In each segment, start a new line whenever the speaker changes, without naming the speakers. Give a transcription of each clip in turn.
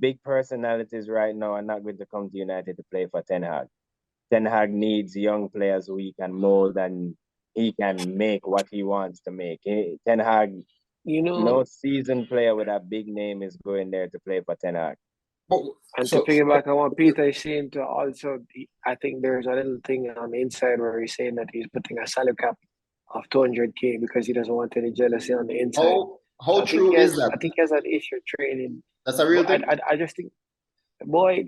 big personalities right now are not going to come to United to play for Ten Hag. Ten Hag needs young players who he can mold and he can make what he wants to make. Ten Hag,
You
no
know,
seasoned player with a big name is going there to play for Ten Hag.
But,
and to piggyback on what Peter is saying, to also, I think there's a little thing on the inside where he's saying that he's putting a salary cap of 200K because he doesn't want any jealousy on the inside.
how true is that?
I think he has an issue training.
That's a real thing.
I just think, boy,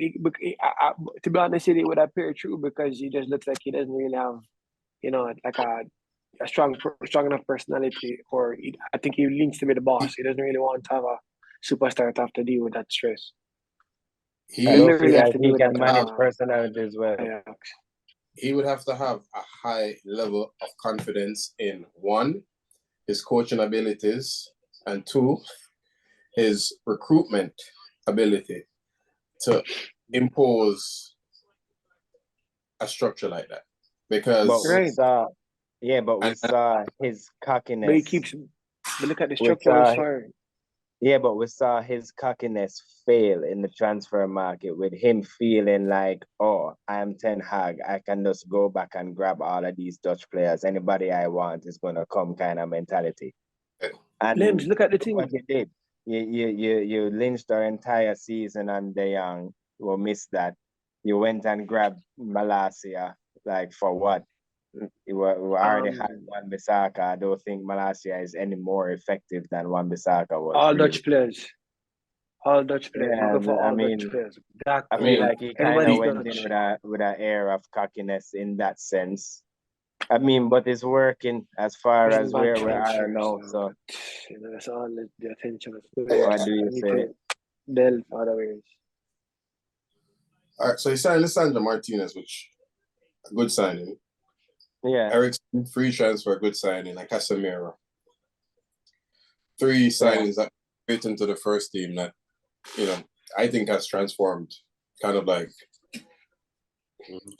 to be honest, it would appear true because he just looks like he doesn't really have, like a strong enough personality, or I think he leans to be the boss. He doesn't really want to have a superstar to have to deal with that stress.
I don't feel like he can manage personality as well.
He would have to have a high level of confidence in, one, his coaching abilities, and two, his recruitment ability to impose a structure like that. Because
we saw his cockiness.
But look at the structure.
But we saw his cockiness fail in the transfer market with him feeling like, oh, I'm Ten Hag. I can just go back and grab all of these Dutch players. Anybody I want is going to come kind of mentality. And
Limbs, look at the team.
What you did, you lynched our entire season on De Jong. You missed that. You went and grabbed Malacia, like for what? We already had Wan-Bissaka. I don't think Malacia is any more effective than Wan-Bissaka was.
All Dutch players. Dutch players.
Yeah,
Dutch players.
I feel like he kind of went in with an air of cockiness in that sense. I mean, but it's working as far as where we are now. So
that's all the attention.
What do you say?
Delve other ways.
All right, so he signed Lisandro Martinez, which a good signing.
Yeah.
Ericsson, free transfer, good signing, and Casemiro. 3 signings that fit into the first team that, I think has transformed kind of like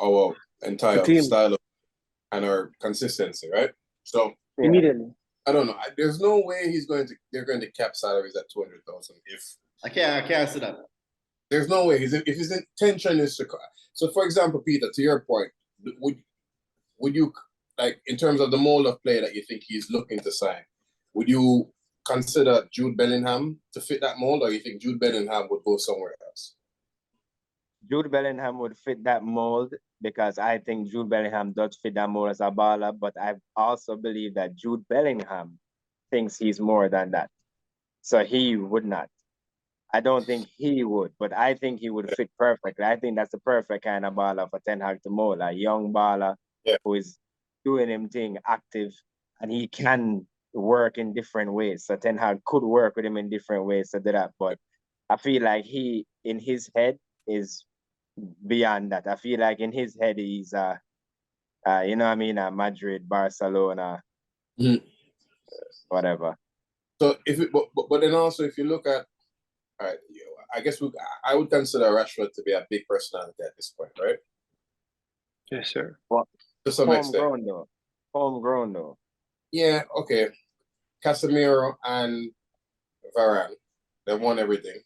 our entire style of, and our consistency, right? So
immediately,
I don't know. There's no way they're going to cap salaries at 200,000. If
I can't see that.
There's no way. If his intention is to, so for example, Peter, to your point, would you, like, in terms of the mold of player that you think he's looking to sign, would you consider Jude Bellingham to fit that mold, or you think Jude Bellingham would go somewhere else?
Jude Bellingham would fit that mold because I think Jude Bellingham does fit that mold as a baller, but I also believe that Jude Bellingham thinks he's more than that. So he would not. I don't think he would, but I think he would fit perfectly. I think that's the perfect kind of baller for Ten Hag to mold, a young baller who is doing him thing, active, and he can work in different ways. So Ten Hag could work with him in different ways to do that. But I feel like he, in his head, is beyond that. I feel like in his head, he's, Madrid, Barcelona, whatever.
So but then also if you look at, all right, I guess I would consider Rashford to be a big personality at this point, right?
Yes, sir.
Well,
to some extent.
Homegrown though.
Yeah, okay. Casemiro and Varane, they won everything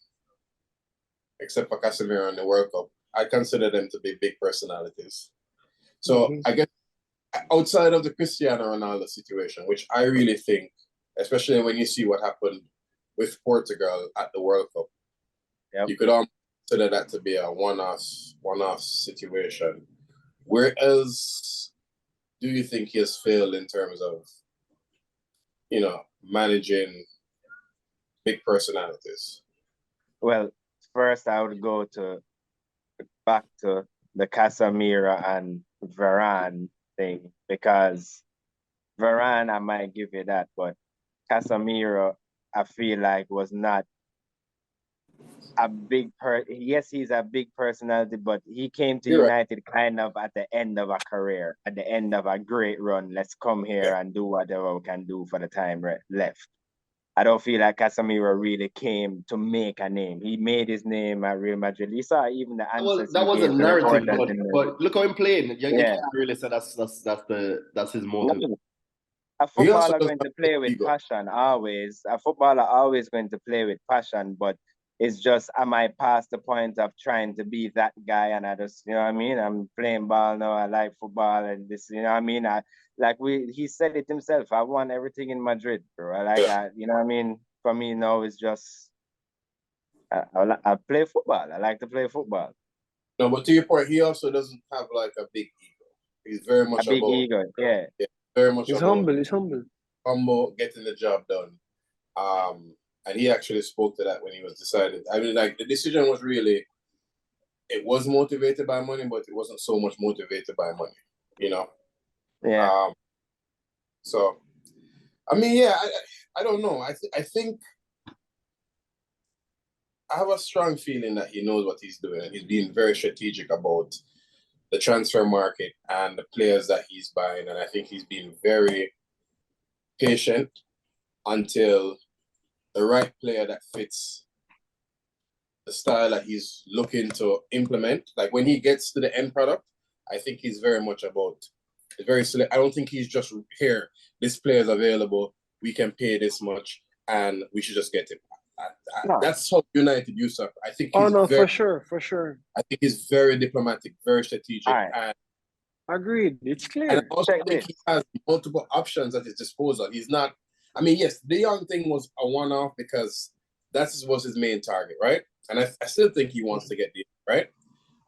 except for Casemiro in the World Cup. I consider them to be big personalities. So I guess outside of the Cristiano Ronaldo situation, which I really think, especially when you see what happened with Portugal at the World Cup, you could almost consider that to be a one-off situation. Where else do you think he has failed in terms of, managing big personalities?
Well, first I would go back to the Casemiro and Varane thing, because Varane, I might give you that, but Casemiro, I feel like, was not a big yes, he's a big personality, but he came to United kind of at the end of a career, at the end of a great run. Let's come here and do whatever we can do for the time left. I don't feel like Casemiro really came to make a name. He made his name at Real Madrid. You saw even the answers.
That was a narrative, but look how him playing. You can't really say that's his motive.
A footballer going to play with passion always. A footballer always going to play with passion, but It's just am I past the point of trying to be that guy and I just, you know what I mean? I'm playing ball now, I like football and this, you know what I mean? He said it himself, I won everything in Madrid, bro. You know what I mean? For me now it's just I play football. I like to play football.
No, but to your point, he also doesn't have like a big ego. He's very
A
much
big
about
ego, yeah.
very much
He's
about
humble. He's humble.
getting the job done. And he actually spoke to that when he was decided. I mean, like the decision was really, it was motivated by money, but it wasn't so much motivated by money, you know.
Yeah.
So, I mean, yeah, I don't know. I think I have a strong feeling that he knows what he's doing, and he's being very strategic about the transfer market and the players that he's buying. And I think he's been very patient until the right player that fits the style that he's looking to implement. Like when he gets to the end product, I think he's very much about very select. I don't think he's just here. This player is available. We can pay this much, and we should just get him.
No.
That's how United used to. I think.
Oh no, for sure.
I think he's very diplomatic, very strategic,
Right.
and
Agreed. It's
and
clear.
I also think he has multiple options at his disposal. He's not. I mean, yes, the young thing was a one-off because that was his main target, right? And I still think he wants to get the right.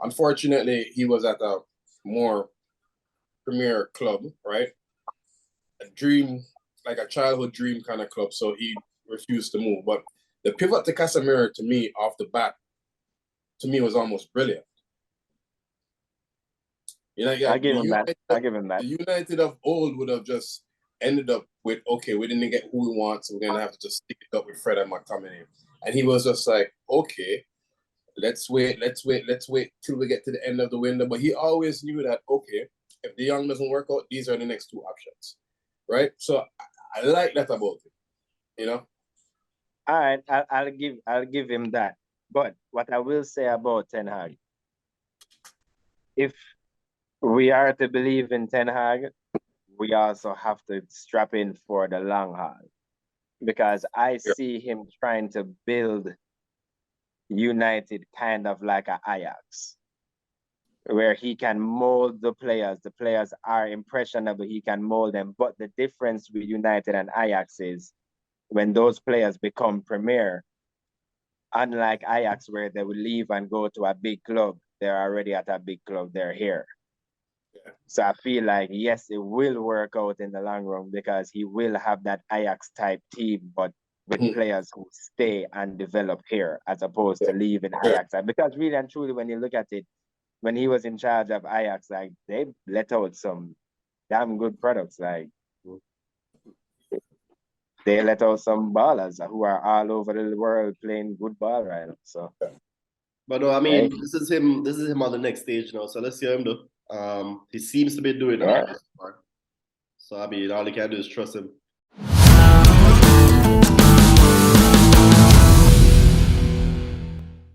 Unfortunately, he was at a more premier club, right? A dream, like a childhood dream kind of club. So he refused to move. But the pivot to Casemiro, to me, off the bat, to me was almost brilliant. You know,
I give him that.
The United of old would have just ended up with, okay, we didn't get who we want, so we're gonna have to just stick it up with Fred and McTominay. And he was just like, okay, let's wait till we get to the end of the window. But he always knew that, okay, if the young doesn't work out, these are the next two options, right? So I like that about him, you know.
All right, I'll give him that. But what I will say about Ten Hag, if we are to believe in Ten Hag, we also have to strap in for the long haul, because I see him trying to build United kind of like a Ajax, where he can mold the players. The players are impressionable. He can mold them. But the difference with United and Ajax is when those players become premier, unlike Ajax, where they will leave and go to a big club, they're already at a big club. They're here. Yeah. So I feel like, yes, it will work out in the long run because he will have that Ajax type team, but with players who stay and develop here as opposed to leaving Ajax. Because really and truly, when you look at it, when he was in charge of Ajax, like they let out some damn good products. Like they let out some ballers who are all over the world playing good ball right now. So,
but no, I mean, this is him. This is him on the next stage now. So let's see him do. He seems to be doing it. So I mean, all you can do is trust him.